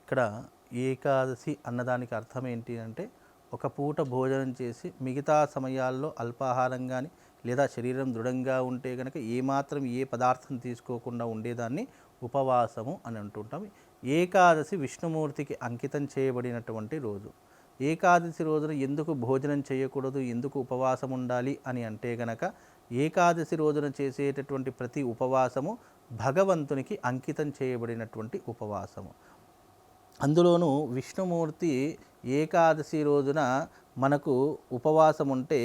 ఇక్కడ ఏకాదశి అన్నదానికి అర్థం ఏంటి అంటే, ఒక పూట భోజనం చేసి మిగతా సమయాల్లో అల్పాహారం కానీ లేదా శరీరం దృఢంగా ఉంటే కనుక ఏమాత్రం ఏ పదార్థం తీసుకోకుండా ఉండేదాన్ని ఉపవాసము అని అంటుంటాం. ఏకాదశి విష్ణుమూర్తికి అంకితం చేయబడినటువంటి రోజు. ఏకాదశి రోజున ఎందుకు భోజనం చేయకూడదు, ఎందుకు ఉపవాసం ఉండాలి అని అంటే గనక, ఏకాదశి రోజున చేసేటటువంటి ప్రతి ఉపవాసము భగవంతునికి అంకితం చేయబడినటువంటి ఉపవాసము. అందులోనూ విష్ణుమూర్తి ఏకాదశి రోజున మనకు ఉపవాసం ఉంటే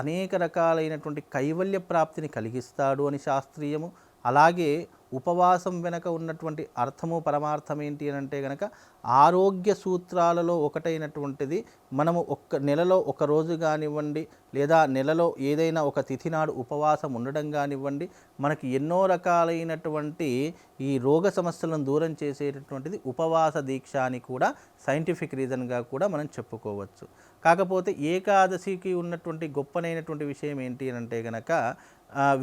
అనేక రకాలైనటువంటి కైవల్య ప్రాప్తిని కలిగిస్తాడు అని శాస్త్రీయము. అలాగే ఉపవాసం వెనక ఉన్నటువంటి అర్థము పరమార్థం ఏంటి అని అంటే కనుక, ఆరోగ్య సూత్రాలలో ఒకటైనటువంటిది మనము నెలలో ఒక రోజు కానివ్వండి లేదా నెలలో ఏదైనా ఒక తిథి నాడు ఉపవాసం ఉండడం కానివ్వండి, మనకి ఎన్నో రకాలైనటువంటి ఈ రోగ సమస్యలను దూరం చేసేటటువంటిది ఉపవాస దీక్ష అని కూడా సైంటిఫిక్ రీజన్గా కూడా మనం చెప్పుకోవచ్చు. కాకపోతే ఏకాదశికి ఉన్నటువంటి గొప్పనైనటువంటి విషయం ఏంటి అని అంటే కనుక,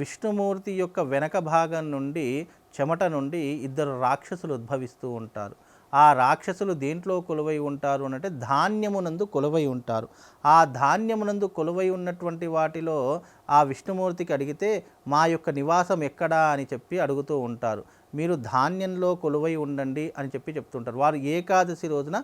విష్ణుమూర్తి యొక్క వెనక భాగం నుండి చెమట నుండి ఇద్దరు రాక్షసులు ఉద్భవిస్తూ ఉంటారు. ఆ రాక్షసులు దేంట్లో కొలువై ఉంటారు అంటే ధాన్యమునందు కొలువై ఉంటారు. ఆ ధాన్యమునందు కొలువై ఉన్నటువంటి వాటిలో ఆ విష్ణుమూర్తికి అడిగితే మా యొక్క నివాసం ఎక్కడా అని చెప్పి అడుగుతూ ఉంటారు. మీరు ధాన్యంలో కొలువై ఉండండి అని చెప్పి చెప్తుంటారు. వారు ఏకాదశి రోజున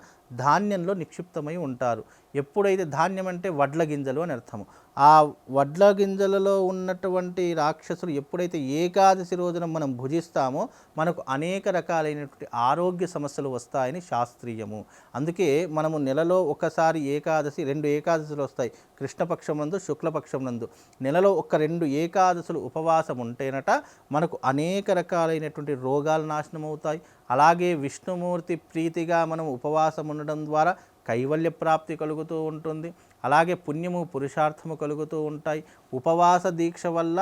ధాన్యంలో నిక్షిప్తమై ఉంటారు. ఎప్పుడైతే ధాన్యం అంటే వడ్ల గింజలు అని అర్థము. ఆ వడ్ల గింజలలో ఉన్నటువంటి రాక్షసులు ఎప్పుడైతే ఏకాదశి రోజున మనం భుజిస్తామో మనకు అనేక రకాలైనటువంటి ఆరోగ్య సమస్యలు వస్తాయని శాస్త్రీయము. అందుకే మనము నెలలో ఒకసారి ఏకాదశి, 2 ఏకాదశులు వస్తాయి, కృష్ణపక్షం నందు శుక్లపక్షం నందు. నెలలో ఒక 2 ఏకాదశులు ఉపవాసం ఉంటేనట మనకు అనేక రకాలైనటువంటి రోగాలు నాశనం అవుతాయి. అలాగే విష్ణుమూర్తి ప్రీతిగా మనం ఉపవాసం ఉండడం ద్వారా కైవల్య ప్రాప్తి కలుగుతూ ఉంటుంది. అలాగే పుణ్యము పురుషార్థము కలుగుతూ ఉంటాయి. ఉపవాస దీక్ష వల్ల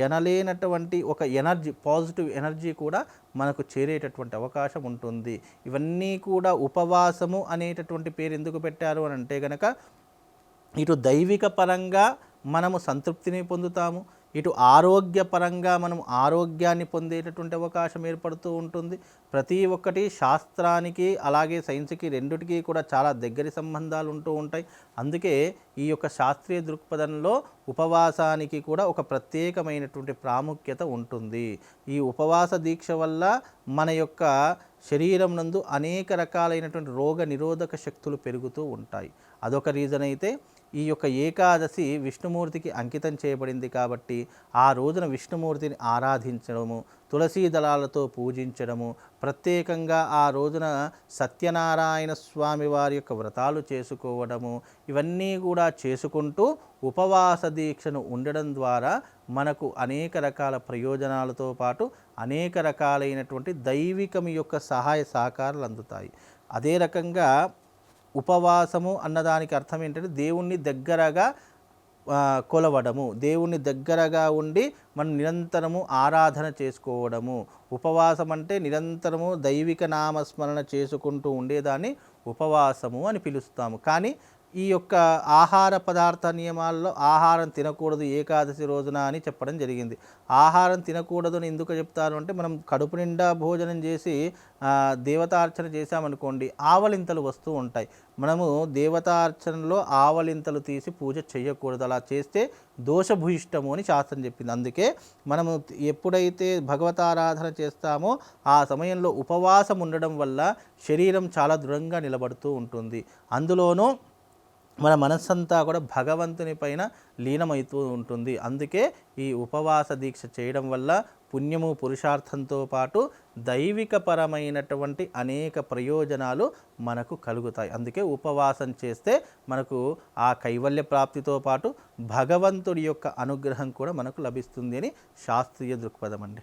ఎనలేనటువంటి ఒక ఎనర్జీ, పాజిటివ్ ఎనర్జీ కూడా మనకు చేరేటటువంటి అవకాశం ఉంటుంది. ఇవన్నీ కూడా ఉపవాసము అనేటటువంటి పేరు ఎందుకు పెట్టారు అని అంటే కనుక, ఇటు దైవిక పరంగా మనము సంతృప్తిని పొందుతాము, ఇటు ఆరోగ్యపరంగా మనం ఆరోగ్యాన్ని పొందేటటువంటి అవకాశం ఏర్పడుతూ ఉంటుంది. ప్రతి ఒక్కటి శాస్త్రానికి అలాగే సైన్స్కి రెండిటికి కూడా చాలా దగ్గరి సంబంధాలు ఉంటూ ఉంటాయి. అందుకే ఈ యొక్క శాస్త్రీయ దృక్పథంలో ఉపవాసానికి కూడా ఒక ప్రత్యేకమైనటువంటి ప్రాముఖ్యత ఉంటుంది. ఈ ఉపవాస దీక్ష వల్ల మన యొక్క శరీరం నందు అనేక రకాలైనటువంటి రోగ నిరోధక శక్తులు పెరుగుతూ ఉంటాయి. అదొక రీజన్ అయితే, ఈ యొక్క ఏకాదశి విష్ణుమూర్తికి అంకితం చేయబడింది కాబట్టి ఆ రోజున విష్ణుమూర్తిని ఆరాధించడము, తులసీ దళాలతో పూజించడము, ప్రత్యేకంగా ఆ రోజున సత్యనారాయణ స్వామి వారి యొక్క వ్రతాలు చేసుకోవడము, ఇవన్నీ కూడా చేసుకుంటూ ఉపవాస దీక్షను ఉండడం ద్వారా మనకు అనేక రకాల ప్రయోజనాలతో పాటు అనేక రకాలైనటువంటి దైవికం యొక్క సహాయ సహకారాలు అందుతాయి. అదే రకంగా ఉపవాసము అన్నదానికి అర్థం ఏంటంటే దేవుణ్ణి దగ్గరగా కొలవడము, దేవుణ్ణి దగ్గరగా ఉండి మనం నిరంతరము ఆరాధన చేసుకోవడము. ఉపవాసం అంటే నిరంతరము దైవిక నామస్మరణ చేసుకుంటూ ఉండేదాన్ని ఉపవాసము అని పిలుస్తాము. కానీ ఈ యొక్క ఆహార పదార్థ నియమాల్లో ఆహారం తినకూడదు ఏకాదశి రోజున అని చెప్పడం జరిగింది. ఆహారం తినకూడదు అని ఎందుకు చెప్తారు అంటే, మనం కడుపు నిండా భోజనం చేసి దేవతార్చన చేశామనుకోండి, ఆవలింతలు వస్తూ ఉంటాయి. మనము దేవతార్చనలో ఆవలింతలు తీసి పూజ చేయకూడదు. అలా చేస్తే దోషభూయిష్టము అని శాస్త్రం చెప్పింది. అందుకే మనము ఎప్పుడైతే భగవతారాధన చేస్తామో ఆ సమయంలో ఉపవాసం ఉండడం వల్ల శరీరం చాలా దృఢంగా నిలబడుతూ ఉంటుంది. అందులోనూ మన మనస్సంతా కూడా భగవంతుని పైన లీనమవుతూ ఉంటుంది. అందుకే ఈ ఉపవాస దీక్ష చేయడం వల్ల పుణ్యము పురుషార్థంతో పాటు దైవికపరమైనటువంటి అనేక ప్రయోజనాలు మనకు కలుగుతాయి. అందుకే ఉపవాసం చేస్తే మనకు ఆ కైవల్య ప్రాప్తితో పాటు భగవంతుడి యొక్క అనుగ్రహం కూడా మనకు లభిస్తుంది అని శాస్త్రీయ దృక్పథం అండి.